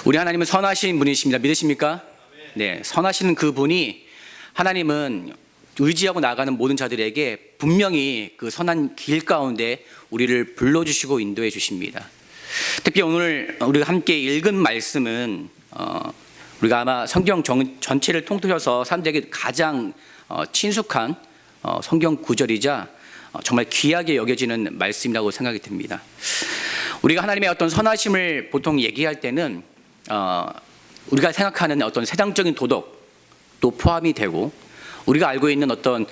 우리 하나님은 선하신 분이십니다. 믿으십니까? 네, 선하신 그분이 하나님은 의지하고 나가는 모든 자들에게 분명히 그 선한 길 가운데 우리를 불러주시고 인도해 주십니다. 특히 오늘 우리가 함께 읽은 말씀은 우리가 아마 성경 전체를 통틀어서 사람들에게 가장 친숙한 성경 구절이자 정말 귀하게 여겨지는 말씀이라고 생각이 듭니다. 우리가 하나님의 어떤 선하심을 보통 얘기할 때는 우리가 생각하는 어떤 세상적인 도덕도 포함이 되고 우리가 알고 있는 어떤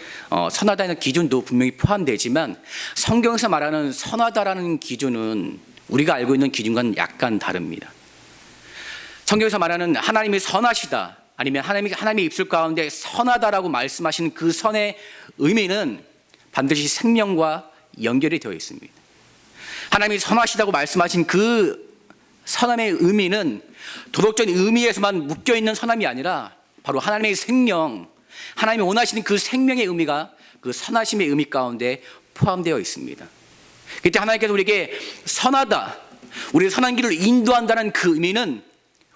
선하다는 기준도 분명히 포함되지만 성경에서 말하는 선하다라는 기준은 우리가 알고 있는 기준과는 약간 다릅니다. 성경에서 말하는 하나님이 선하시다 아니면 하나님의 입술 가운데 선하다라고 말씀하시는 그 선의 의미는 반드시 생명과 연결이 되어 있습니다. 하나님이 선하시다고 말씀하신 그 선함의 의미는 도덕적인 의미에서만 묶여있는 선함이 아니라 바로 하나님의 생명, 하나님이 원하시는 그 생명의 의미가 그 선하심의 의미 가운데 포함되어 있습니다. 그때 하나님께서 우리에게 선하다, 우리를 선한 길을 인도한다는 그 의미는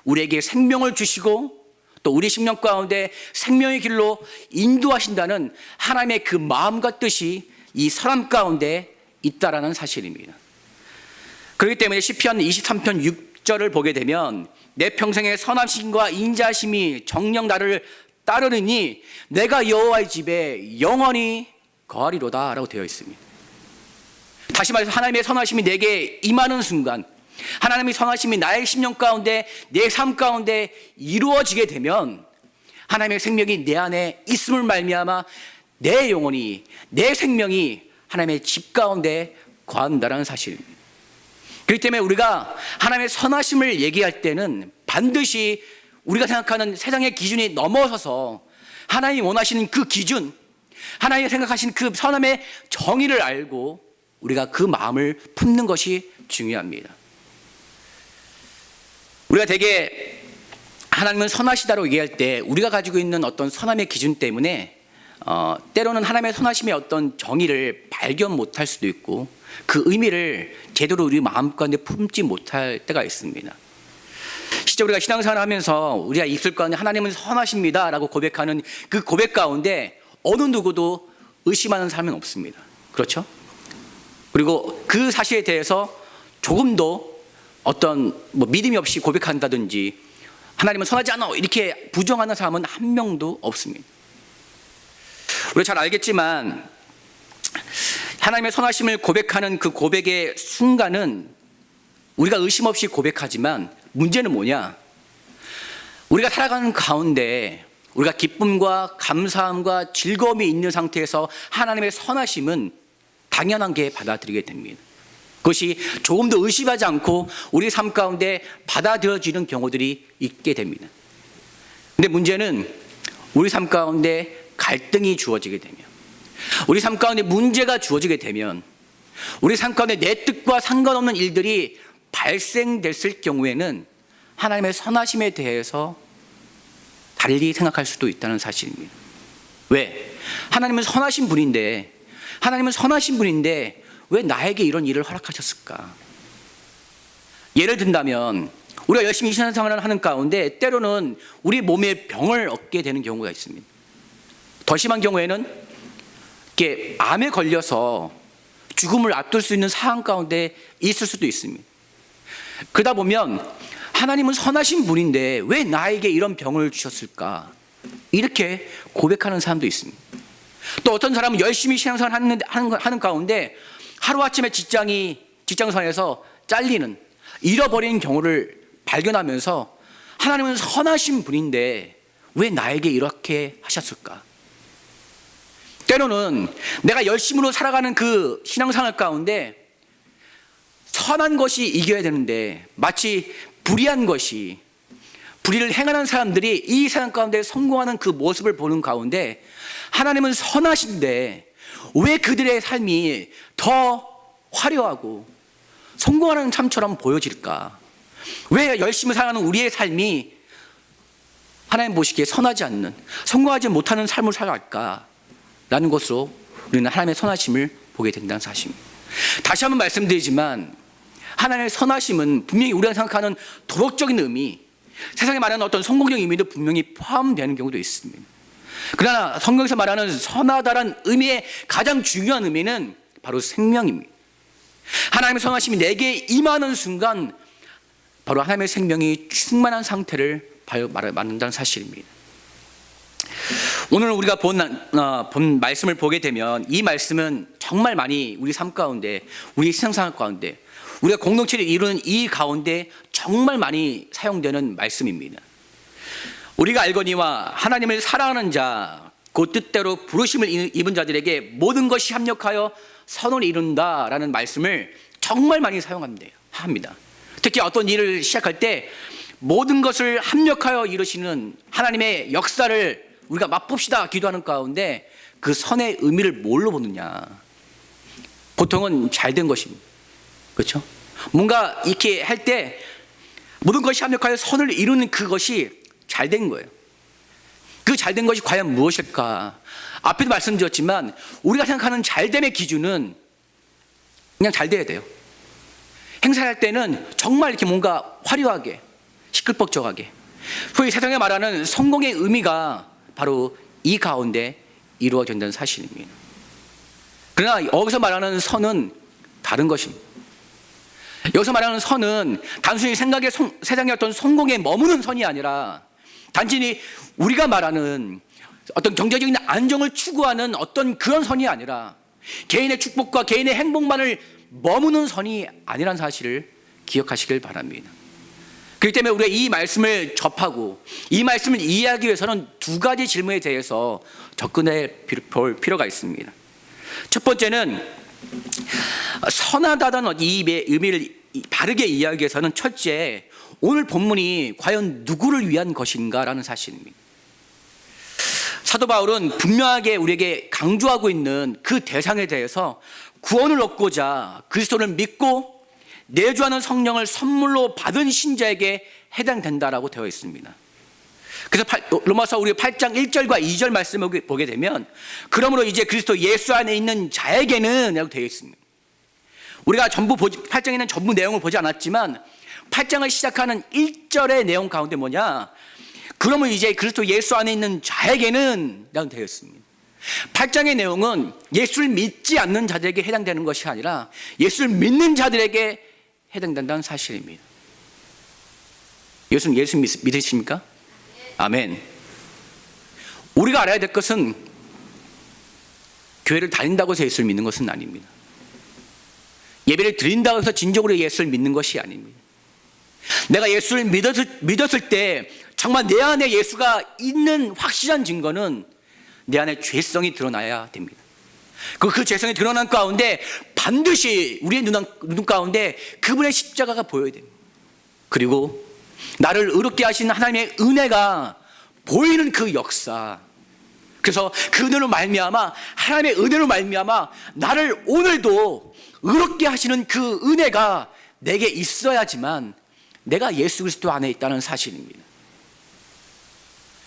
우리에게 생명을 주시고 또 우리 심령 가운데 생명의 길로 인도하신다는 하나님의 그 마음과 뜻이 이 선함 가운데 있다라는 사실입니다. 그렇기 때문에 시편 23편 6절을 보게 되면 내 평생의 선하심과 인자심이 정녕 나를 따르느니 내가 여호와의 집에 영원히 거하리로다 라고 되어 있습니다. 다시 말해서 하나님의 선하심이 내게 임하는 순간, 하나님의 선하심이 나의 심령 가운데 내 삶 가운데 이루어지게 되면 하나님의 생명이 내 안에 있음을 말미암아 내 영혼이, 내 생명이 하나님의 집 가운데 거한다는 사실입니다. 그렇기 때문에 우리가 하나님의 선하심을 얘기할 때는 반드시 우리가 생각하는 세상의 기준이 넘어서서 하나님이 원하시는 그 기준, 하나님이 생각하신 그 선함의 정의를 알고 우리가 그 마음을 품는 것이 중요합니다. 우리가 되게 하나님은 선하시다고 얘기할 때 우리가 가지고 있는 어떤 선함의 기준 때문에 때로는 하나님의 선하심의 어떤 정의를 발견 못할 수도 있고 그 의미를 제대로 우리 마음 가운데 품지 못할 때가 있습니다. 실제 우리가 신앙생활을 하면서 우리가 입술 가운데 하나님은 선하십니다 라고 고백하는 그 고백 가운데 어느 누구도 의심하는 사람은 없습니다. 그렇죠? 그리고 그 사실에 대해서 조금도 어떤 믿음이 없이 고백한다든지 하나님은 선하지 않아 이렇게 부정하는 사람은 한 명도 없습니다. 우리가 잘 알겠지만 하나님의 선하심을 고백하는 그 고백의 순간은 우리가 의심 없이 고백하지만 문제는 뭐냐? 우리가 살아가는 가운데 우리가 기쁨과 감사함과 즐거움이 있는 상태에서 하나님의 선하심은 당연한 게 받아들이게 됩니다. 그것이 조금도 의심하지 않고 우리 삶 가운데 받아들여지는 경우들이 있게 됩니다. 근데 문제는 우리 삶 가운데 갈등이 주어지게 되면, 우리 삶 가운데 문제가 주어지게 되면, 우리 삶 가운데 내 뜻과 상관없는 일들이 발생됐을 경우에는 하나님의 선하심에 대해서 달리 생각할 수도 있다는 사실입니다. 왜? 하나님은 선하신 분인데 왜 나에게 이런 일을 허락하셨을까? 예를 든다면 우리가 열심히 신앙생활을 하는 가운데 때로는 우리 몸에 병을 얻게 되는 경우가 있습니다. 더 심한 경우에는 이렇게 암에 걸려서 죽음을 앞둘 수 있는 상황 가운데 있을 수도 있습니다. 그러다 보면 하나님은 선하신 분인데 왜 나에게 이런 병을 주셨을까? 이렇게 고백하는 사람도 있습니다. 또 어떤 사람은 열심히 신앙생활을 하는 가운데 하루아침에 직장선에서 잘리는, 잃어버리는 경우를 발견하면서 하나님은 선하신 분인데 왜 나에게 이렇게 하셨을까? 때로는 내가 열심으로 살아가는 그 신앙생활 가운데 선한 것이 이겨야 되는데 마치 불의를 행하는 사람들이 이 세상 가운데 성공하는 그 모습을 보는 가운데 하나님은 선하신데 왜 그들의 삶이 더 화려하고 성공하는 삶처럼 보여질까? 왜 열심히 살아가는 우리의 삶이 하나님 보시기에 선하지 않는, 성공하지 못하는 삶을 살아갈까? 라는 것으로 우리는 하나님의 선하심을 보게 된다는 사실입니다. 다시 한번 말씀드리지만 하나님의 선하심은 분명히 우리가 생각하는 도덕적인 의미, 세상에 말하는 어떤 성공적 의미도 분명히 포함되는 경우도 있습니다. 그러나 성경에서 말하는 선하다란 의미의 가장 중요한 의미는 바로 생명입니다. 하나님의 선하심이 내게 임하는 순간 바로 하나님의 생명이 충만한 상태를 말한다는 사실입니다. 오늘 우리가 본 말씀을 보게 되면 이 말씀은 정말 많이 우리 삶 가운데, 우리 세상 가운데, 우리가 공동체를 이루는 이 가운데 정말 많이 사용되는 말씀입니다. 우리가 알거니와 하나님을 사랑하는 자, 그 뜻대로 부르심을 입은 자들에게 모든 것이 합력하여 선을 이룬다라는 말씀을 정말 많이 사용합니다. 특히 어떤 일을 시작할 때 모든 것을 합력하여 이루시는 하나님의 역사를 우리가 맛봅시다 기도하는 가운데 그 선의 의미를 뭘로 보느냐? 보통은 잘된 것입니다. 그렇죠? 뭔가 이렇게 할 때 모든 것이 합력하여 선을 이루는 그것이 잘된 거예요. 그 잘된 것이 과연 무엇일까? 앞에도 말씀드렸지만 우리가 생각하는 잘됨의 기준은 그냥 잘 돼야 돼요. 행사할 때는 정말 이렇게 뭔가 화려하게, 시끌벅적하게. 소위 세상에 말하는 성공의 의미가 바로 이 가운데 이루어진다는 사실입니다. 그러나 여기서 말하는 선은 다른 것입니다. 여기서 말하는 선은 단순히 세상의 어떤 성공에 머무는 선이 아니라 단순히 우리가 말하는 어떤 경제적인 안정을 추구하는 어떤 그런 선이 아니라 개인의 축복과 개인의 행복만을 머무는 선이 아니라는 사실을 기억하시길 바랍니다. 그렇기 때문에 우리가 이 말씀을 접하고 이 말씀을 이해하기 위해서는 두 가지 질문에 대해서 접근해 볼 필요가 있습니다. 첫 번째는 선하다는 이 의미를 바르게 이해하기 위해서는 첫째, 오늘 본문이 과연 누구를 위한 것인가라는 사실입니다. 사도 바울은 분명하게 우리에게 강조하고 있는 그 대상에 대해서 구원을 얻고자 그리스도를 믿고 내주하는 성령을 선물로 받은 신자에게 해당된다라고 되어 있습니다. 그래서 로마서 우리 8장 1절과 2절 말씀을 보게 되면 그러므로 이제 그리스도 예수 안에 있는 자에게는 라고 되어 있습니다. 우리가 8장에 있는 전부 내용을 보지 않았지만 8장을 시작하는 1절의 내용 가운데 뭐냐? 그러면 이제 그리스도 예수 안에 있는 자에게는 라고 되어 있습니다. 8장의 내용은 예수를 믿지 않는 자들에게 해당되는 것이 아니라 예수를 믿는 자들에게 해당된다는 사실입니다. 예수 믿으십니까? 아멘. 우리가 알아야 될 것은 교회를 다닌다고 해서 예수를 믿는 것은 아닙니다. 예배를 드린다고 해서 진정으로 예수를 믿는 것이 아닙니다. 내가 예수를 믿었을 때 정말 내 안에 예수가 있는 확실한 증거는 내 안에 죄성이 드러나야 됩니다. 그 죄성이 드러난 가운데 반드시 우리의 눈 가운데 그분의 십자가가 보여야 됩니다. 그리고 나를 의롭게 하신 하나님의 은혜가 보이는 그 역사. 그래서 그 은혜로 말미암아 하나님의 은혜로 말미암아 나를 오늘도 의롭게 하시는 그 은혜가 내게 있어야지만 내가 예수 그리스도 안에 있다는 사실입니다.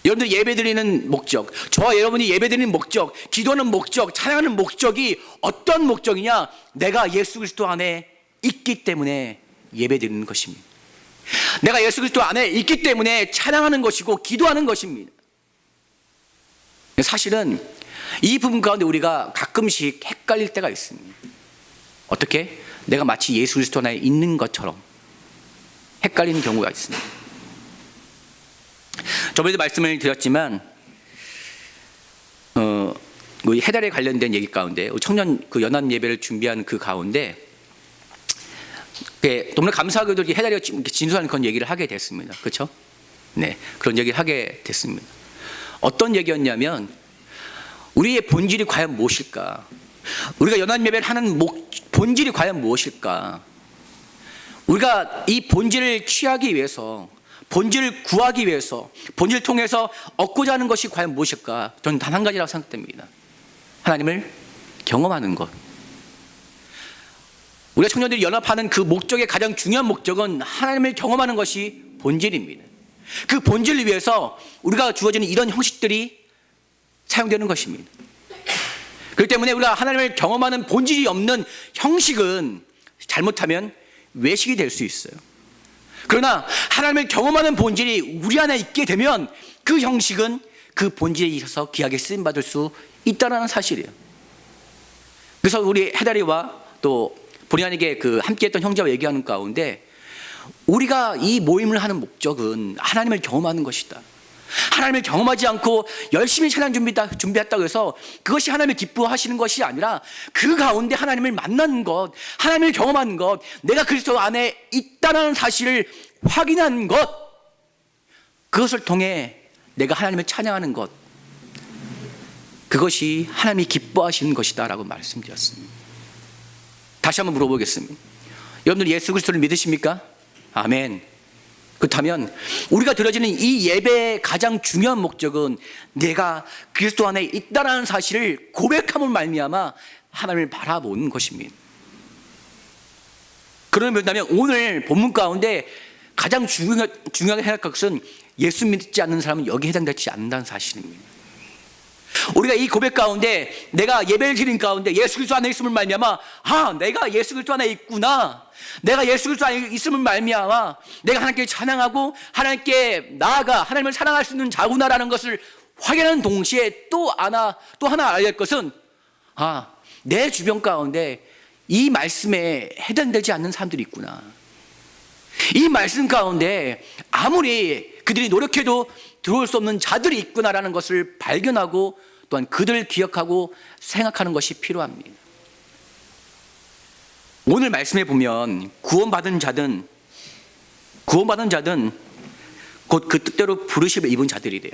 여러분들 예배드리는 목적, 저와 여러분이 예배드리는 목적, 기도하는 목적, 찬양하는 목적이 어떤 목적이냐? 내가 예수 그리스도 안에 있기 때문에 예배드리는 것입니다. 내가 예수 그리스도 안에 있기 때문에 찬양하는 것이고 기도하는 것입니다. 사실은 이 부분 가운데 우리가 가끔씩 헷갈릴 때가 있습니다. 어떻게? 내가 마치 예수 그리스도 안에 있는 것처럼 헷갈리는 경우가 있습니다. 저번에도 말씀을 드렸지만 해달에 관련된 얘기 가운데 청년 그 연합 예배를 준비하는 그 가운데 너무나 감사하게도 해달이가 진수하는 그런 얘기를 하게 됐습니다. 그렇죠? 네, 그런 얘기를 하게 됐습니다. 어떤 얘기였냐면 우리의 본질이 과연 무엇일까? 우리가 연합 예배를 하는 본질이 과연 무엇일까? 우리가 이 본질을 취하기 위해서, 본질을 구하기 위해서, 본질을 통해서 얻고자 하는 것이 과연 무엇일까? 저는 단 한 가지라고 생각됩니다. 하나님을 경험하는 것. 우리가 청년들이 연합하는 그 목적의 가장 중요한 목적은 하나님을 경험하는 것이 본질입니다. 그 본질을 위해서 우리가 주어지는 이런 형식들이 사용되는 것입니다. 그렇기 때문에 우리가 하나님을 경험하는 본질이 없는 형식은 잘못하면 외식이 될 수 있어요. 그러나 하나님을 경험하는 본질이 우리 안에 있게 되면 그 형식은 그 본질에 있어서 귀하게 쓰임받을 수 있다는 사실이에요. 그래서 우리 해달이와 또 본의아니게 그 함께했던 형제와 얘기하는 가운데 우리가 이 모임을 하는 목적은 하나님을 경험하는 것이다. 하나님을 경험하지 않고 열심히 찬양 준비했다고 해서 그것이 하나님을 기뻐하시는 것이 아니라 그 가운데 하나님을 만나는 것, 하나님을 경험하는 것, 내가 그리스도 안에 있다는 사실을 확인하는 것, 그것을 통해 내가 하나님을 찬양하는 것, 그것이 하나님이 기뻐하시는 것이다 라고 말씀드렸습니다. 다시 한번 물어보겠습니다. 여러분들 예수 그리스도를 믿으십니까? 아멘. 그렇다면 우리가 드려지는 이 예배의 가장 중요한 목적은 내가 그리스도 안에 있다는 사실을 고백함을 말미암아 하나님을 바라보는 것입니다. 그러면 오늘 본문 가운데 가장 중요하게 생각할 것은 예수 믿지 않는 사람은 여기에 해당되지 않는다는 사실입니다. 우리가 이 고백 가운데 내가 예배를 드린 가운데 예수 그리스도 안에 있음을 말미암아 내가 예수 그리스도 안에 있구나, 내가 예수 그리스도 안에 있음을 말미암아 내가 하나님께 찬양하고 하나님께 나아가 하나님을 사랑할 수 있는 자구나라는 것을 확인하는 동시에 또 하나 알아야 할 것은 내 주변 가운데 이 말씀에 해당되지 않는 사람들이 있구나. 이 말씀 가운데 아무리 그들이 노력해도 들어올 수 없는 자들이 있구나라는 것을 발견하고 또한 그들을 기억하고 생각하는 것이 필요합니다. 오늘 말씀에 보면 구원받은 자든 곧 그 뜻대로 부르심을 입은 자들이래요.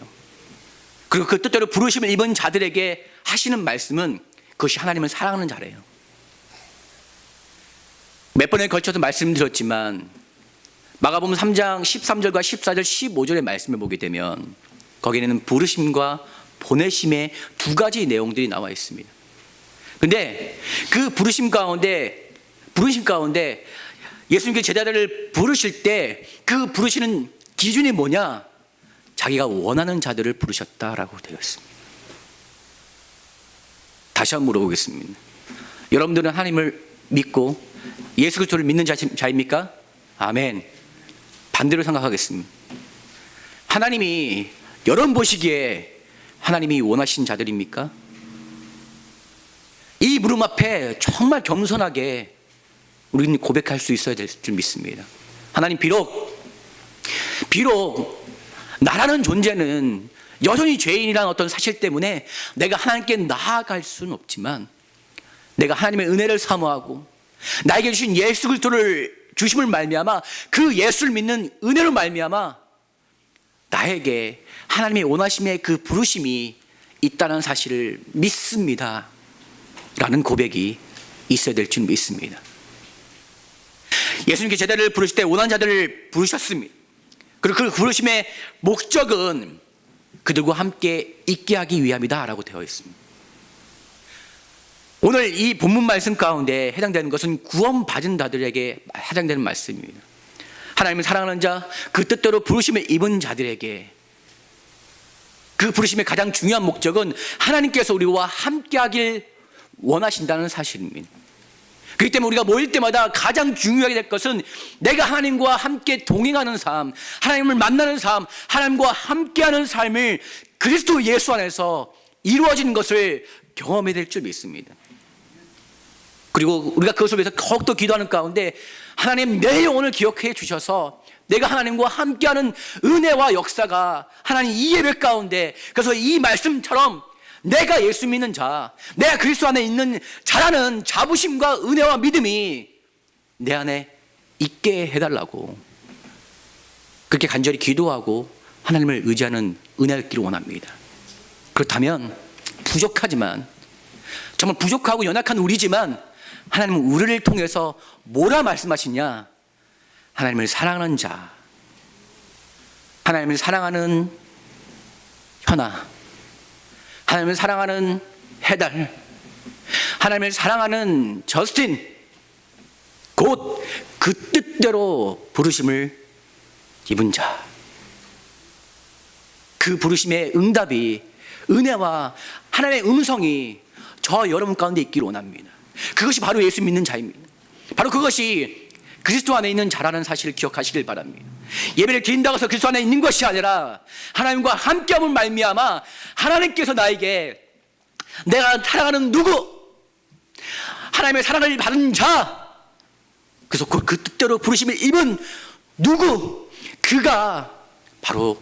그리고 그 뜻대로 부르심을 입은 자들에게 하시는 말씀은 그것이 하나님을 사랑하는 자래요. 몇 번에 걸쳐서 말씀드렸지만 마가복음 3장 13절과 14절 15절의 말씀을 보게 되면 거기에는 부르심과 보내심의 두 가지 내용들이 나와 있습니다. 그런데 그 부르심 가운데 예수님께 제자들을 부르실 때 그 부르시는 기준이 뭐냐? 자기가 원하는 자들을 부르셨다라고 되어 있습니다. 다시 한번 물어보겠습니다. 여러분들은 하나님을 믿고 예수 그리스도를 믿는 자입니까? 아멘. 반대로 생각하겠습니다. 하나님이 여러분 보시기에 하나님이 원하신 자들입니까? 이 물음 앞에 정말 겸손하게 우리는 고백할 수 있어야 될 줄 믿습니다. 하나님, 비록 나라는 존재는 여전히 죄인이라는 어떤 사실 때문에 내가 하나님께 나아갈 수는 없지만 내가 하나님의 은혜를 사모하고 나에게 주신 예수 그리스도를 주심을 말미암아 그 예수를 믿는 은혜로 말미암아 나에게 하나님의 원하심의 그 부르심이 있다는 사실을 믿습니다 라는 고백이 있어야 될 줄 믿습니다. 예수님께 제자를 부르실 때 원하는 자들을 부르셨습니다. 그리고 그 부르심의 목적은 그들과 함께 있게 하기 위함이다 라고 되어 있습니다. 오늘 이 본문 말씀 가운데 해당되는 것은 구원받은 자들에게 해당되는 말씀입니다. 하나님을 사랑하는 자, 그 뜻대로 부르심을 입은 자들에게 그 부르심의 가장 중요한 목적은 하나님께서 우리와 함께하길 원하신다는 사실입니다. 그렇기 때문에 우리가 모일 때마다 가장 중요하게 될 것은 내가 하나님과 함께 동행하는 삶, 하나님을 만나는 삶, 하나님과 함께하는 삶을 그리스도 예수 안에서 이루어지는 것을 경험해야 될 줄 믿습니다. 그리고 우리가 그것을 위해서 더욱더 기도하는 가운데 하나님, 내 영혼을 기억해 주셔서 내가 하나님과 함께하는 은혜와 역사가 하나님 이 예배 가운데, 그래서 이 말씀처럼 내가 예수 믿는 자, 내가 그리스도 안에 있는 자라는 자부심과 은혜와 믿음이 내 안에 있게 해달라고 그렇게 간절히 기도하고 하나님을 의지하는 은혜를 얻기를 원합니다. 그렇다면 부족하지만, 정말 부족하고 연약한 우리지만 하나님은 우리를 통해서 뭐라 말씀하시냐? 하나님을 사랑하는 자, 하나님을 사랑하는 현아, 하나님을 사랑하는 해달, 하나님을 사랑하는 저스틴, 곧 그 뜻대로 부르심을 입은 자, 그 부르심의 응답이, 은혜와 하나님의 음성이 저 여러분 가운데 있기를 원합니다. 그것이 바로 예수 믿는 자입니다. 바로 그것이 그리스도 안에 있는 자라는 사실을 기억하시길 바랍니다. 예배를 드린다고 해서 그리스도 안에 있는 것이 아니라 하나님과 함께함을 말미암아 하나님께서 나에게 내가 사랑하는 누구, 하나님의 사랑을 받은 자, 그래서 그 뜻대로 부르심을 입은 누구, 그가 바로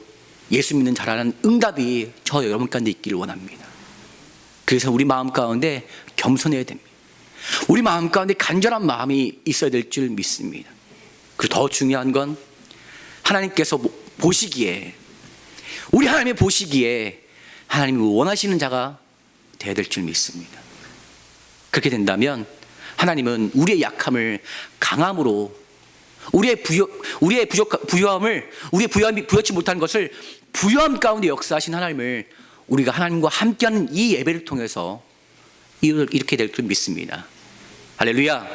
예수 믿는 자라는 응답이 저 여러분 가운데 있기를 원합니다. 그래서 우리 마음 가운데 겸손해야 됩니다. 우리 마음 가운데 간절한 마음이 있어야 될 줄 믿습니다. 그리고 더 중요한 건 하나님께서 보시기에, 우리 하나님이 보시기에 하나님이 원하시는 자가 되어야 될 줄 믿습니다. 그렇게 된다면 하나님은 우리의 약함을 강함으로, 우리의 부요함이 부여치 못한 것을 부요함 가운데 역사하신 하나님을 우리가 하나님과 함께하는 이 예배를 통해서 이렇게 될 줄 믿습니다. 할렐루야.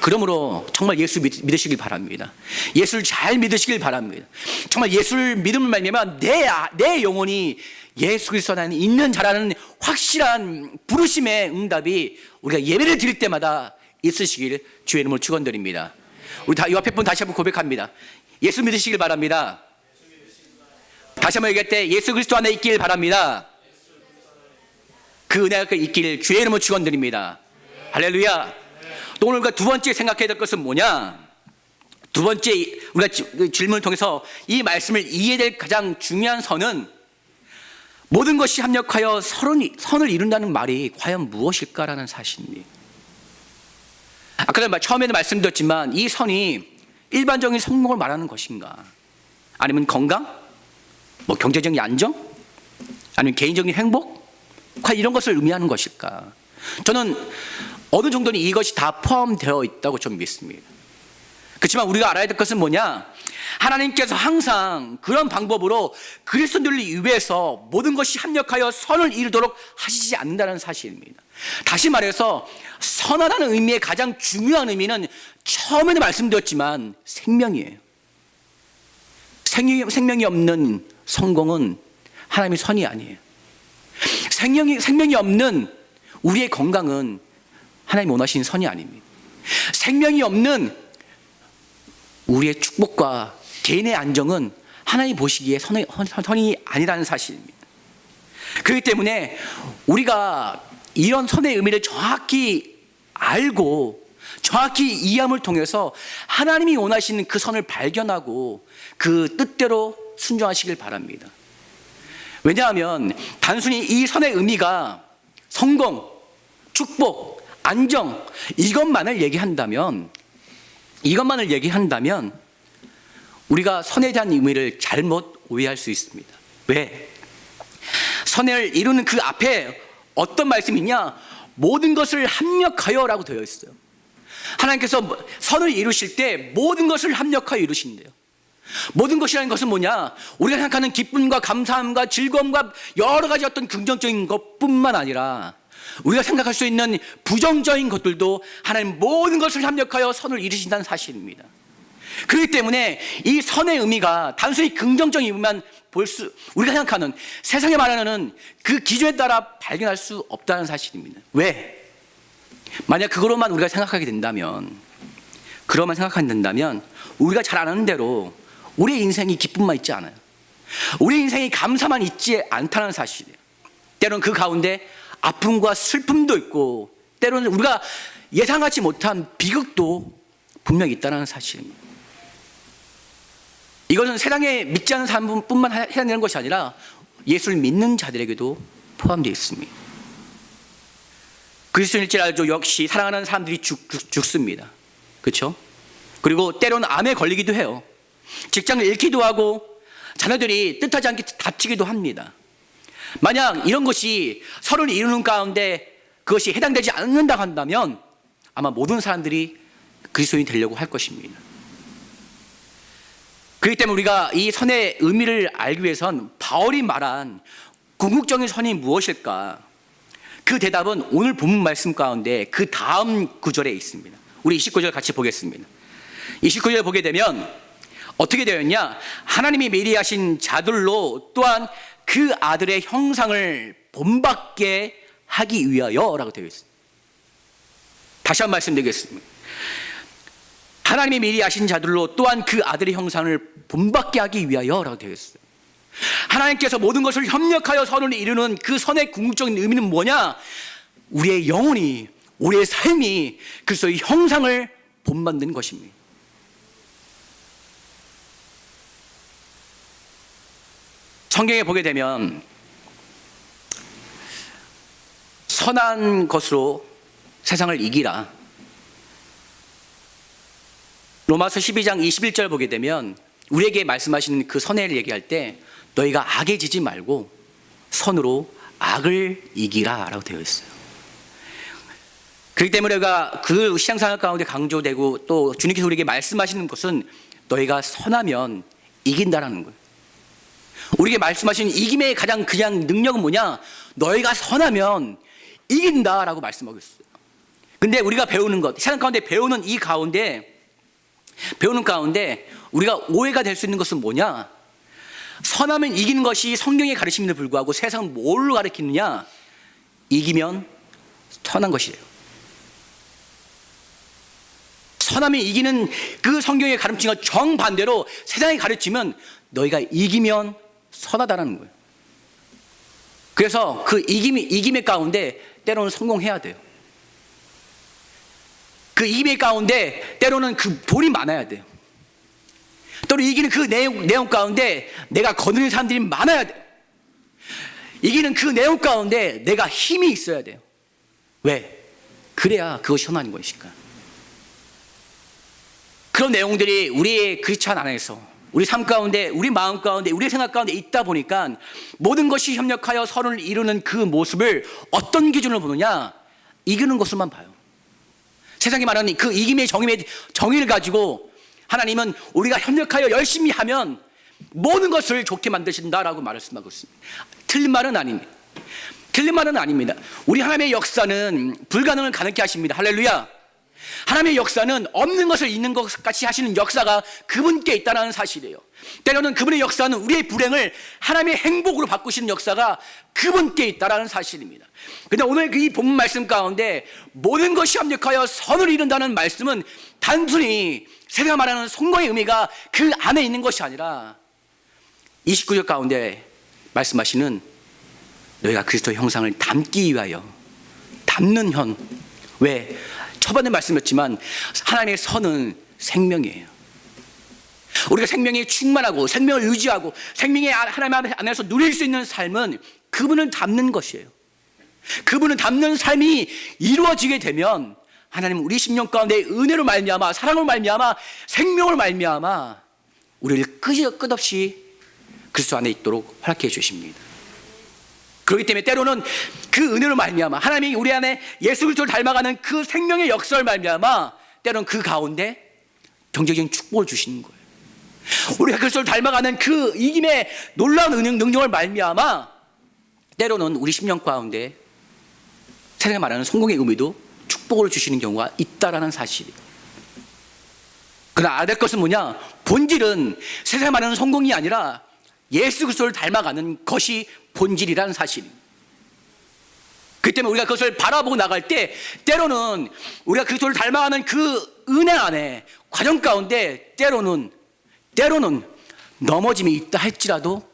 그러므로 정말 예수 믿으시길 바랍니다. 예수를 잘 믿으시길 바랍니다. 정말 예수를 믿음을 말미암아 내 영혼이 예수 그리스도 안에 있는 자라는 확실한 부르심의 응답이 우리가 예배를 드릴 때마다 있으시길 주의 이름으로 축원드립니다. 우리 이 앞에 분 다시 한번 고백합니다. 예수 믿으시길 바랍니다. 다시 한번 얘기할 때 예수 그리스도 안에 있길 바랍니다. 그 은혜가 있기를 주의 이름으로 축원드립니다. 할렐루야. 또 오늘 두 번째 생각해야 될 것은 뭐냐? 두 번째 우리가 질문을 통해서 이 말씀을 이해될 가장 중요한 선은 모든 것이 합력하여 선을 이룬다는 말이 과연 무엇일까라는 사실입니다. 아까 처음에도 말씀드렸지만 이 선이 일반적인 성공을 말하는 것인가? 아니면 건강? 경제적인 안정? 아니면 개인적인 행복? 과연 이런 것을 의미하는 것일까? 저는 어느 정도는 이것이 다 포함되어 있다고 좀 믿습니다. 그렇지만 우리가 알아야 될 것은 뭐냐? 하나님께서 항상 그런 방법으로 그리스도인들을 위해서 모든 것이 합력하여 선을 이루도록 하시지 않는다는 사실입니다. 다시 말해서 선하다는 의미의 가장 중요한 의미는 처음에도 말씀드렸지만 생명이에요. 생명이 없는 성공은 하나님의 선이 아니에요. 생명이 없는 우리의 건강은 하나님 원하시는 선이 아닙니다. 생명이 없는 우리의 축복과 개인의 안정은 하나님 보시기에 선이 아니라는 사실입니다. 그렇기 때문에 우리가 이런 선의 의미를 정확히 알고 정확히 이해함을 통해서 하나님이 원하시는 그 선을 발견하고 그 뜻대로 순종하시길 바랍니다. 왜냐하면 단순히 이 선의 의미가 성공, 축복, 안정 이것만을 얘기한다면 우리가 선에 대한 의미를 잘못 오해할 수 있습니다. 왜? 선을 이루는 그 앞에 어떤 말씀이 있냐? 모든 것을 합력하여 라고 되어 있어요. 하나님께서 선을 이루실 때 모든 것을 합력하여 이루신대요. 모든 것이라는 것은 뭐냐? 우리가 생각하는 기쁨과 감사함과 즐거움과 여러 가지 어떤 긍정적인 것뿐만 아니라 우리가 생각할 수 있는 부정적인 것들도 하나님 모든 것을 합력하여 선을 이루신다는 사실입니다. 그렇기 때문에 이 선의 의미가 단순히 긍정적인 의미만 우리가 생각하는 세상에 말하는 그 기준에 따라 발견할 수 없다는 사실입니다. 왜? 만약 그거로만 우리가 생각하게 된다면 우리가 잘 아는 대로 우리의 인생이 기쁨만 있지 않아요. 우리 인생이 감사만 있지 않다는 사실이에요. 때로는 그 가운데 아픔과 슬픔도 있고 때로는 우리가 예상하지 못한 비극도 분명히 있다는 사실입니다. 이것은 세상에 믿지 않는 사람뿐만 해야 되는 것이 아니라 예수를 믿는 자들에게도 포함되어 있습니다. 그리스도인일지라도 역시 사랑하는 사람들이 죽습니다. 그렇죠? 그리고 때로는 암에 걸리기도 해요. 직장을 잃기도 하고 자녀들이 뜻하지 않게 다치기도 합니다. 만약 이런 것이 선을 이루는 가운데 그것이 해당되지 않는다고 한다면 아마 모든 사람들이 그리스도인이 되려고 할 것입니다. 그렇기 때문에 우리가 이 선의 의미를 알기 위해선 바울이 말한 궁극적인 선이 무엇일까? 그 대답은 오늘 본문 말씀 가운데 그 다음 구절에 있습니다. 우리 29절 같이 보겠습니다. 29절 보게 되면 어떻게 되었냐? 하나님이 미리 하신 자들로 또한 그 아들의 형상을 본받게 하기 위하여 라고 되어 있습니다. 다시 한번 말씀드리겠습니다. 하나님이 미리 아신 자들로 또한 그 아들의 형상을 본받게 하기 위하여라고 되어 있어요. 하나님께서 모든 것을 협력하여 선을 이루는 그 선의 궁극적인 의미는 뭐냐? 우리의 영혼이, 우리의 삶이 그리스도의 형상을 본받는 것입니다. 성경에 보게 되면 선한 것으로 세상을 이기라. 로마서 12장 21절 보게 되면 우리에게 말씀하시는 그 선을 얘기할 때 너희가 악에 지지 말고 선으로 악을 이기라 라고 되어 있어요. 그렇기 때문에 우리가 그 신앙생활 가운데 강조되고 또 주님께서 우리에게 말씀하시는 것은 너희가 선하면 이긴다라는 거예요. 우리에게 말씀하신 이김의 가장 그냥 능력은 뭐냐? 너희가 선하면 이긴다라고 말씀하고 있어요. 근데 우리가 배우는 것, 신앙 가운데 배우는 가운데 우리가 오해가 될 수 있는 것은 뭐냐? 선하면 이기는 것이 성경의 가르침에도 불구하고 세상은 뭘로 가르치느냐? 이기면 선한 것이에요. 선하면 이기는 그 성경의 가르침과 정반대로 세상의 가르침은 너희가 이기면 선하다라는 거예요. 그래서 그 이김의 가운데 때로는 성공해야 돼요. 그 이김의 가운데 때로는 그 돈이 많아야 돼요. 또는 이기는 그 내용 가운데 내가 거느리는 사람들이 많아야 돼요. 이기는 그 내용 가운데 내가 힘이 있어야 돼요. 왜? 그래야 그것이 선한 것이니까. 그런 내용들이 우리의 크리스찬 안에서 우리 삶 가운데, 우리 마음 가운데, 우리 생각 가운데 있다 보니까 모든 것이 협력하여 선을 이루는 그 모습을 어떤 기준으로 보느냐? 이기는 것으로만 봐요. 세상이 말하는 그 이김의 정의를 가지고 하나님은 우리가 협력하여 열심히 하면 모든 것을 좋게 만드신다라고 말씀하고 있습니다. 틀린 말은 아닙니다. 틀린 말은 아닙니다. 우리 하나님의 역사는 불가능을 가능케 하십니다. 할렐루야. 하나님의 역사는 없는 것을 있는 것 같이 하시는 역사가 그분께 있다는 사실이에요. 때로는 그분의 역사는 우리의 불행을 하나님의 행복으로 바꾸시는 역사가 그분께 있다는 사실입니다. 그런데 오늘 이 본문 말씀 가운데 모든 것이 협력하여 선을 이룬다는 말씀은 단순히 세상가 말하는 성공의 의미가 그 안에 있는 것이 아니라 29절 가운데 말씀하시는 너희가 그리스도의 형상을 담기 위하여 담는 현. 왜? 초반에 말씀했지만 하나님의 선은 생명이에요. 우리가 생명이 충만하고 생명을 유지하고 생명의 하나님 안에서 누릴 수 있는 삶은 그분을 담는 것이에요. 그분을 담는 삶이 이루어지게 되면 하나님은 우리 심령 가운데 은혜로 말미암아 사랑으로 말미암아 생명으로 말미암아 우리를 끝없이 그리스도 안에 있도록 허락해 주십니다. 그렇기 때문에 때로는 그 은혜로 말미암아 하나님이 우리 안에 예수 그리스도를 닮아가는 그 생명의 역사를 말미암아 때로는 그 가운데 경제적인 축복을 주시는 거예요. 우리가 그리스도를 닮아가는 그 이김의 놀라운 능력을 말미암아 때로는 우리 심령 가운데 세상에 말하는 성공의 의미도 축복을 주시는 경우가 있다라는 사실이에요. 그러나 알아야 될 것은 뭐냐? 본질은 세상에 말하는 성공이 아니라 예수 그리스도를 닮아가는 것이 본질이라는 사실입니다. 그렇기 때문에 우리가 그것을 바라보고 나갈 때 때로는 우리가 그리스도를 닮아가는 그 은혜 안에 과정 가운데 때로는 넘어짐이 있다 할지라도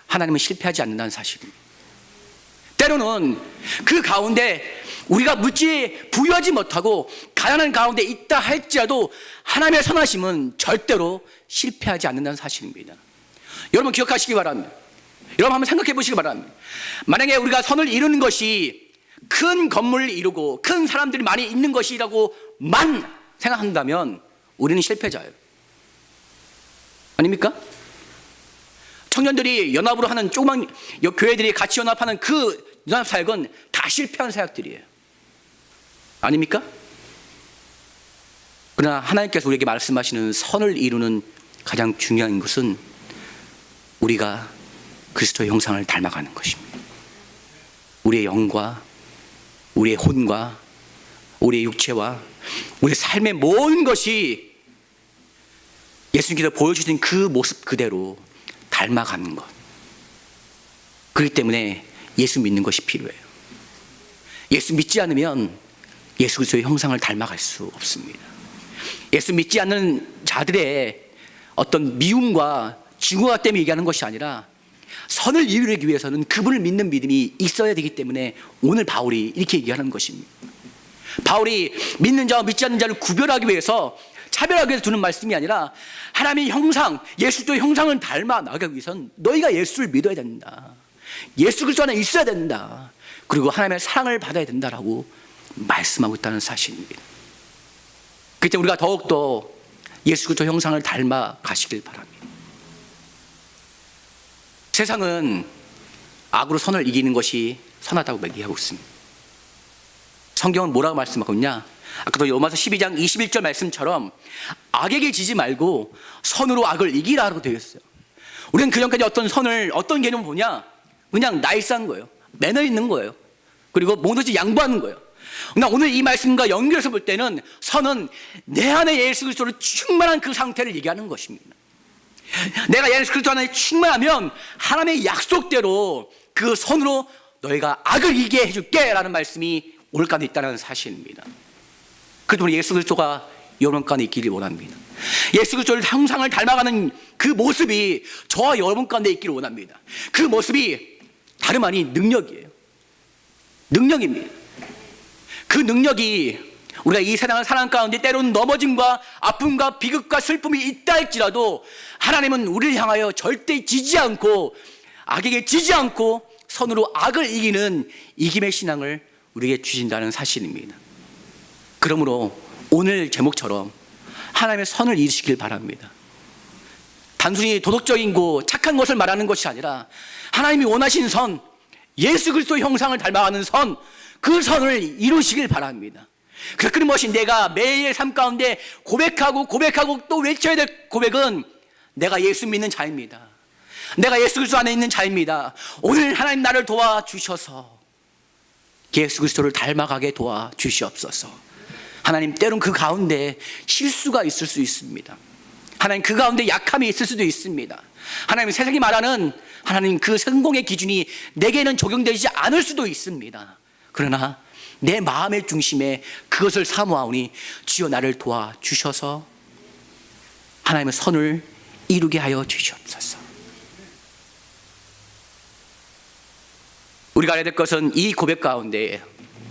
하나님은 실패하지 않는다는 사실입니다. 때로는 그 가운데 우리가 묻지 부유하지 못하고 가난한 가운데 있다 할지라도 하나님의 선하심은 절대로 실패하지 않는다는 사실입니다. 여러분 기억하시기 바랍니다. 여러분 한번 생각해 보시기 바랍니다. 만약에 우리가 선을 이루는 것이 큰 건물을 이루고 큰 사람들이 많이 있는 것이라고만 생각한다면 우리는 실패자예요. 아닙니까? 청년들이 연합으로 하는 조그만 교회들이 같이 연합하는 그 연합 사역은 다 실패한 사역들이에요. 아닙니까? 그러나 하나님께서 우리에게 말씀하시는 선을 이루는 가장 중요한 것은 우리가 그리스도의 형상을 닮아가는 것입니다. 우리의 영과 우리의 혼과 우리의 육체와 우리의 삶의 모든 것이 예수님께서 보여주신 그 모습 그대로 닮아가는 것. 그렇기 때문에 예수 믿는 것이 필요해요. 예수 믿지 않으면 예수 그리스도의 형상을 닮아갈 수 없습니다. 예수 믿지 않는 자들의 어떤 미움과 증오가 때문에 얘기하는 것이 아니라 선을 이루기 위해서는 그분을 믿는 믿음이 있어야 되기 때문에 오늘 바울이 이렇게 얘기하는 것입니다. 바울이 믿는 자와 믿지 않는 자를 구별하기 위해서, 차별하기 위해서 두는 말씀이 아니라 하나님의 형상, 예수 그리스도의 형상을 닮아 나가기 위해서는 너희가 예수를 믿어야 된다. 예수 그리스도 안에 있어야 된다. 그리고 하나님의 사랑을 받아야 된다라고 말씀하고 있다는 사실입니다. 그렇기 때문에 우리가 더욱더 예수 그리스도 형상을 닮아 가시길 바랍니다. 세상은 악으로 선을 이기는 것이 선하다고 얘기하고 있습니다. 성경은 뭐라고 말씀하고 있냐? 아까도 로마서 12장 21절 말씀처럼 악에게 지지 말고 선으로 악을 이기라고 되어 있어요. 우리는 그전까지 어떤 개념을 보냐? 그냥 나이스한 거예요. 매너 있는 거예요. 그리고 뭐든지 양보하는 거예요. 그러나 오늘 이 말씀과 연결해서 볼 때는 선은 내 안에 예수 그리스도로 충만한 그 상태를 얘기하는 것입니다. 내가 예수 그리스도 안에 충만하면 하나님의 약속대로 그 선으로 너희가 악을 이기게 해줄게 라는 말씀이 오늘 가운데 있다는 사실입니다. 그래서 예수 그리스도가 여러분 가운데 있기를 원합니다. 예수 그리스도의 형상을 닮아가는 그 모습이 저와 여러분 가운데 있기를 원합니다. 그 모습이 다름 아닌 능력이에요. 능력입니다. 그 능력이 우리가 이 세상을 살아가는 가운데 때로는 넘어짐과 아픔과 비극과 슬픔이 있다 할지라도 하나님은 우리를 향하여 절대 지지 않고 악에게 지지 않고 선으로 악을 이기는 이김의 신앙을 우리에게 주신다는 사실입니다. 그러므로 오늘 제목처럼 하나님의 선을 이루시길 바랍니다. 단순히 도덕적인 거 착한 것을 말하는 것이 아니라 하나님이 원하신 선, 예수 그리스도의 형상을 닮아가는 선, 그 선을 이루시길 바랍니다. 그래서 끊임없이 내가 매일의 삶 가운데 고백하고 또 외쳐야 될 고백은 내가 예수 믿는 자입니다. 내가 예수 그리스도 안에 있는 자입니다. 오늘 하나님 나를 도와주셔서 예수 그리스도를 닮아가게 도와주시옵소서. 하나님, 때론 그 가운데 실수가 있을 수 있습니다. 하나님, 그 가운데 약함이 있을 수도 있습니다. 하나님, 세상이 말하는 하나님 그 성공의 기준이 내게는 적용되지 않을 수도 있습니다. 그러나 내 마음의 중심에 그것을 사모하오니 주여 나를 도와주셔서 하나님의 선을 이루게 하여 주시옵소서. 우리가 알아야 될 것은 이 고백 가운데,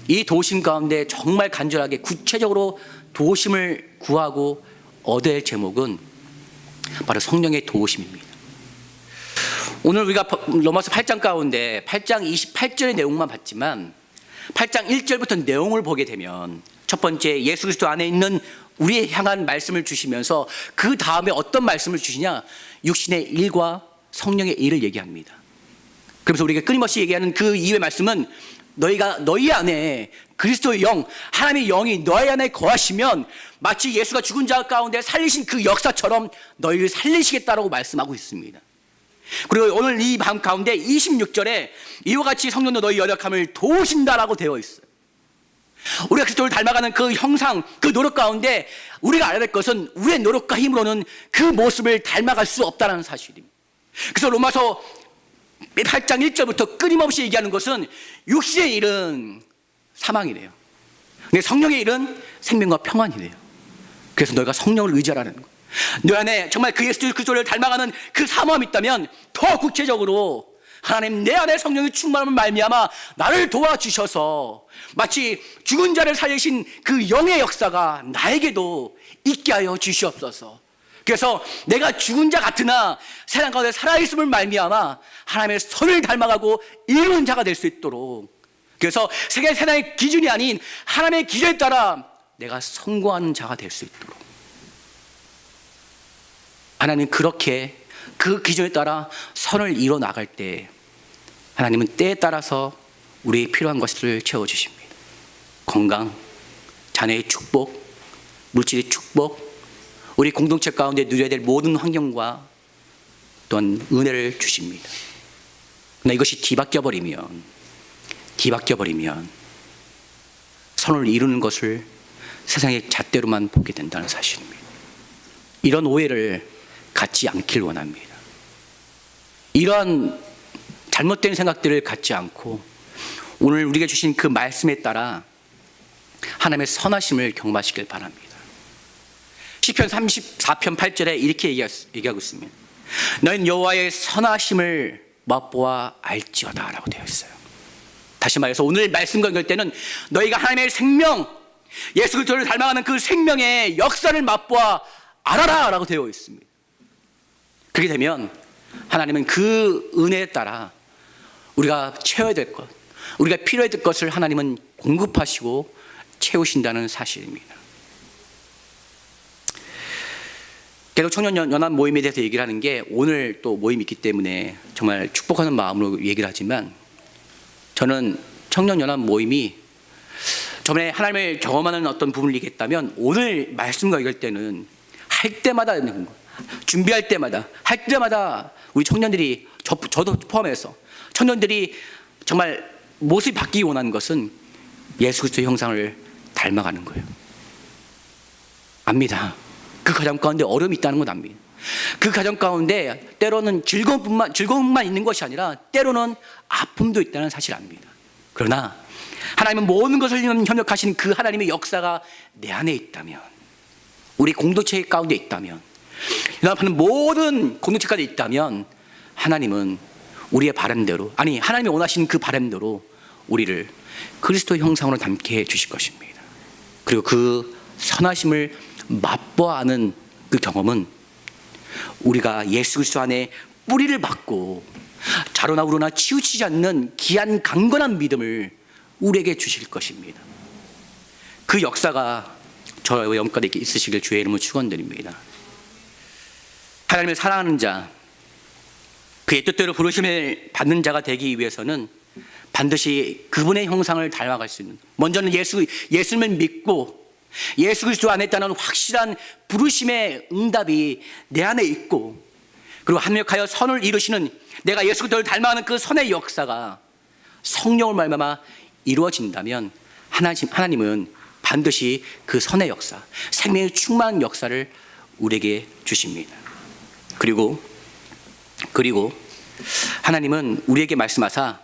이 도심 가운데 정말 간절하게 구체적으로 도심을 구하고 얻어야 할 제목은 바로 성령의 도우심입니다. 오늘 우리가 로마서 8장 가운데 8장 28절의 내용만 봤지만 8장 1절부터 내용을 보게 되면 첫 번째, 예수 그리스도 안에 있는 우리에 향한 말씀을 주시면서 그 다음에 어떤 말씀을 주시냐? 육신의 일과 성령의 일을 얘기합니다. 그러면서 우리가 끊임없이 얘기하는 그 이후의 말씀은 너희 안에 그리스도의 영, 하나님의 영이 너희 안에 거하시면 마치 예수가 죽은 자 가운데 살리신 그 역사처럼 너희를 살리시겠다라고 말씀하고 있습니다. 그리고 오늘 이 밤 가운데 26절에 이와 같이 성령도 너희 연약함을 도우신다라고 되어 있어요. 우리가 그리스도를 닮아가는 그 형상, 그 노력 가운데 우리가 알아야 될 것은 우리의 노력과 힘으로는 그 모습을 닮아갈 수 없다는 사실입니다. 그래서 로마서 8장 1절부터 끊임없이 얘기하는 것은 육신의 일은 사망이래요. 근데 성령의 일은 생명과 평안이래요. 그래서 너희가 성령을 의지하라는 거예요. 너 안에 정말 그 예수 그리스도를 닮아가는 그 사모함이 있다면 더 구체적으로 하나님, 내 안에 성령이 충만함을 말미암아 나를 도와주셔서 마치 죽은 자를 살리신 그 영의 역사가 나에게도 있게 하여 주시옵소서. 그래서 내가 죽은 자 같으나 세상 가운데 살아있음을 말미암아 하나님의 선을 닮아가고 이루는 자가 될 수 있도록, 그래서 세상의 기준이 아닌 하나님의 기준에 따라 내가 성공하는 자가 될 수 있도록 하나님, 그렇게 그 기준에 따라 선을 이뤄 나갈 때 하나님은 때에 따라서 우리의 필요한 것을 채워주십니다. 건강, 자녀의 축복, 물질의 축복, 우리 공동체 가운데 누려야 될 모든 환경과 또한 은혜를 주십니다. 그러나 이것이 뒤바뀌어 버리면 선을 이루는 것을 세상의 잣대로만 보게 된다는 사실입니다. 이런 오해를 갖지 않길 원합니다. 이러한 잘못된 생각들을 갖지 않고 오늘 우리가 주신 그 말씀에 따라 하나님의 선하심을 경험하시길 바랍니다. 시편 34편 8절에 이렇게 얘기하고 있습니다. 너희는 여호와의 선하심을 맛보아 알지어다 라고 되어 있어요. 다시 말해서 오늘 말씀과 연결 때는 너희가 하나님의 생명, 예수 그리스도를 닮아가는 그 생명의 역사를 맛보아 알아라 라고 되어 있습니다. 그렇게 되면 하나님은 그 은혜에 따라 우리가 채워야 될 것, 우리가 필요해야 될 것을 하나님은 공급하시고 채우신다는 사실입니다. 계속 청년연합 모임에 대해서 얘기를 하는 게 오늘 또 모임이 있기 때문에 정말 축복하는 마음으로 얘기를 하지만, 저는 청년연합 모임이 저번에 하나님을 경험하는 어떤 부분을 얘기했다면 오늘 말씀과 얘기할 때는 할 때마다, 준비할 때마다, 할 때마다 우리 청년들이, 저도 포함해서 청년들이 정말 모습이 바뀌기 원하는 것은 예수 그리스도의 형상을 닮아가는 거예요. 압니다. 그 가정 가운데 어려움이 있다는 건 압니다. 그 가정 가운데 때로는 즐거움만 있는 것이 아니라 때로는 아픔도 있다는 사실을 압니다. 그러나 하나님은 모든 것을 협력하시는 그 하나님의 역사가 내 안에 있다면, 우리 공동체 가운데 있다면, 연합하는 모든 공동체 가운데 있다면 하나님은 우리의 바람대로, 아니 하나님이 원하시는 그 바람대로 우리를 그리스도 형상으로 닮게 해 주실 것입니다. 그리고 그 선하심을 맛보아 아는 그 경험은 우리가 예수 그리스도 안에 뿌리를 박고 자로나 우로나 치우치지 않는 귀한 강건한 믿음을 우리에게 주실 것입니다. 그 역사가 저와 영가에 있으시길 주의 이름으로 축원드립니다. 하나님을 사랑하는 자, 그의 뜻대로 부르심을 받는 자가 되기 위해서는 반드시 그분의 형상을 닮아갈 수 있는, 먼저는 예수님을 믿고 예수 그리스도 안에 있다는 확실한 부르심의 응답이 내 안에 있고, 그리고 합력하여 선을 이루시는, 내가 예수 그리스도를 닮아가는 그 선의 역사가 성령을 말미암아 이루어진다면 하나님은 반드시 그 선의 역사, 생명의 충만한 역사를 우리에게 주십니다. 그리고 하나님은 우리에게 말씀하사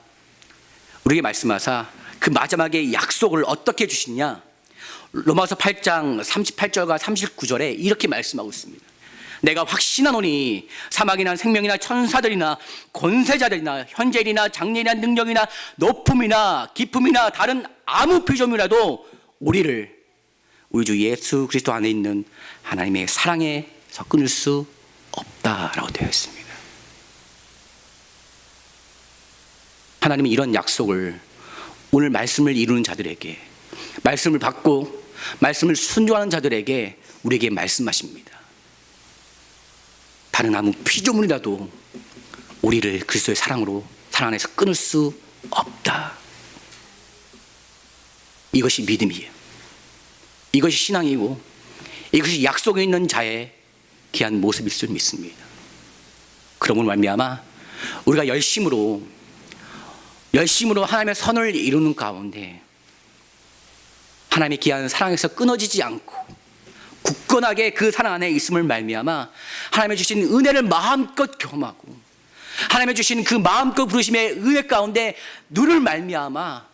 그 마지막에 약속을 어떻게 주시냐, 로마서 8장 38절과 39절에 이렇게 말씀하고 있습니다. 내가 확신하노니 사망이나 생명이나 천사들이나 권세자들이나 현재일이나 장래이나 능력이나 높음이나 깊음이나 다른 아무 피조물이라도 우리를 우리 주 예수 그리스도 안에 있는 하나님의 사랑에서 끊을 수 없다라고 되어 있습니다. 하나님은 이런 약속을 오늘 말씀을 이루는 자들에게, 말씀을 받고 말씀을 순종하는 자들에게 우리에게 말씀하십니다. 다른 아무 피조물이라도 우리를 그리스도의 사랑 안에서 끊을 수 없다. 이것이 믿음이에요. 이것이 신앙이고 이것이 약속에 있는 자의 귀한 모습일 줄 믿습니다. 그러므로 말미암아 우리가 열심으로 하나님의 선을 이루는 가운데 하나님의 귀한 사랑에서 끊어지지 않고 굳건하게 그 사랑 안에 있음을 말미암아 하나님의 주신 은혜를 마음껏 경험하고 하나님의 주신 그 마음껏 부르심의 은혜 가운데 누를 말미암아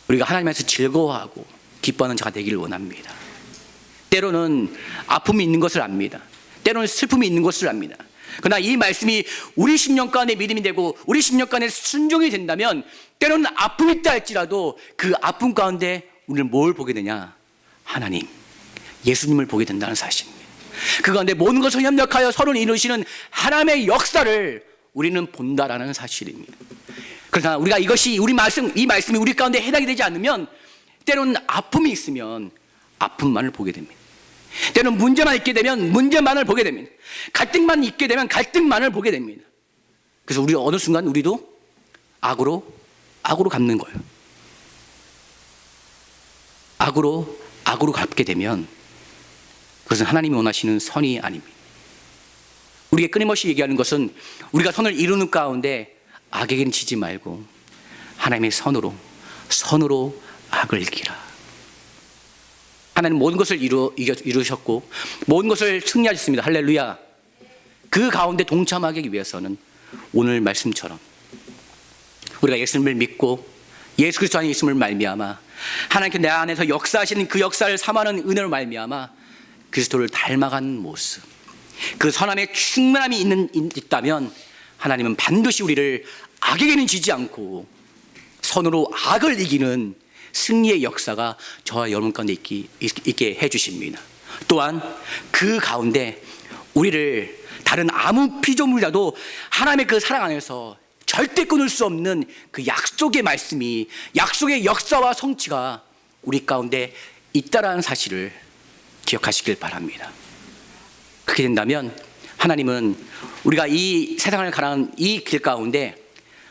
우리가 하나님께서 즐거워하고 기뻐하는 자가 되기를 원합니다. 때로는 아픔이 있는 것을 압니다. 때로는 슬픔이 있는 것을 압니다. 그러나 이 말씀이 우리 심령 가운데 믿음이 되고 우리 심령 가운데 순종이 된다면 때로는 아픔이 있다 할지라도 그 아픔 가운데 우리는 뭘 보게 되냐? 하나님, 예수님을 보게 된다는 사실입니다. 그 가운데 모든 것을 협력하여 서로 이루시는 하나님의 역사를 우리는 본다라는 사실입니다. 그러나 우리가 이 말씀이 우리 가운데 해당이 되지 않으면 때로는 아픔이 있으면 아픔만을 보게 됩니다. 때로는 문제만 있게 되면 문제만을 보게 됩니다. 갈등만 있게 되면 갈등만을 보게 됩니다. 그래서 우리 어느 순간 우리도 악으로 갚는 거예요. 악으로 갚게 되면 그것은 하나님이 원하시는 선이 아닙니다. 우리에게 끊임없이 얘기하는 것은 우리가 선을 이루는 가운데 악에게는 지지 말고 하나님의 선으로 악을 이기라. 하나님 모든 것을 이루셨고 모든 것을 승리하셨습니다. 할렐루야. 그 가운데 동참하기 위해서는 오늘 말씀처럼 우리가 예수님을 믿고 예수 그리스도 안에 있음을 말미암아 하나님께 내 안에서 역사하시는 그 역사를 삼하는 은혜로 말미암아 그리스도를 닮아가는 모습, 그 선함의 충만함이 있다면 하나님은 반드시 우리를 악에게는 지지 않고 선으로 악을 이기는 승리의 역사가 저와 여러분 가운데 있게 해주십니다. 또한 그 가운데 우리를 다른 아무 피조물이라도 하나님의 그 사랑 안에서 절대 끊을 수 없는 그 약속의 말씀이, 약속의 역사와 성취가 우리 가운데 있다라는 사실을 기억하시길 바랍니다. 그렇게 된다면 하나님은 우리가 이 세상을 가는 이 길 가운데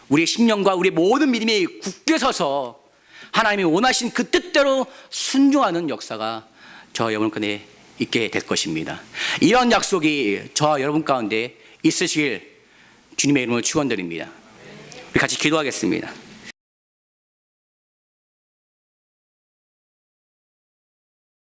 우리의 심령과 우리의 모든 믿음이 굳게 서서 하나님이 원하신 그 뜻대로 순종하는 역사가 저와 여러분 가운데 있게 될 것입니다. 이런 약속이 저와 여러분 가운데 있으시길 주님의 이름으로 축원드립니다. 우리 같이 기도하겠습니다.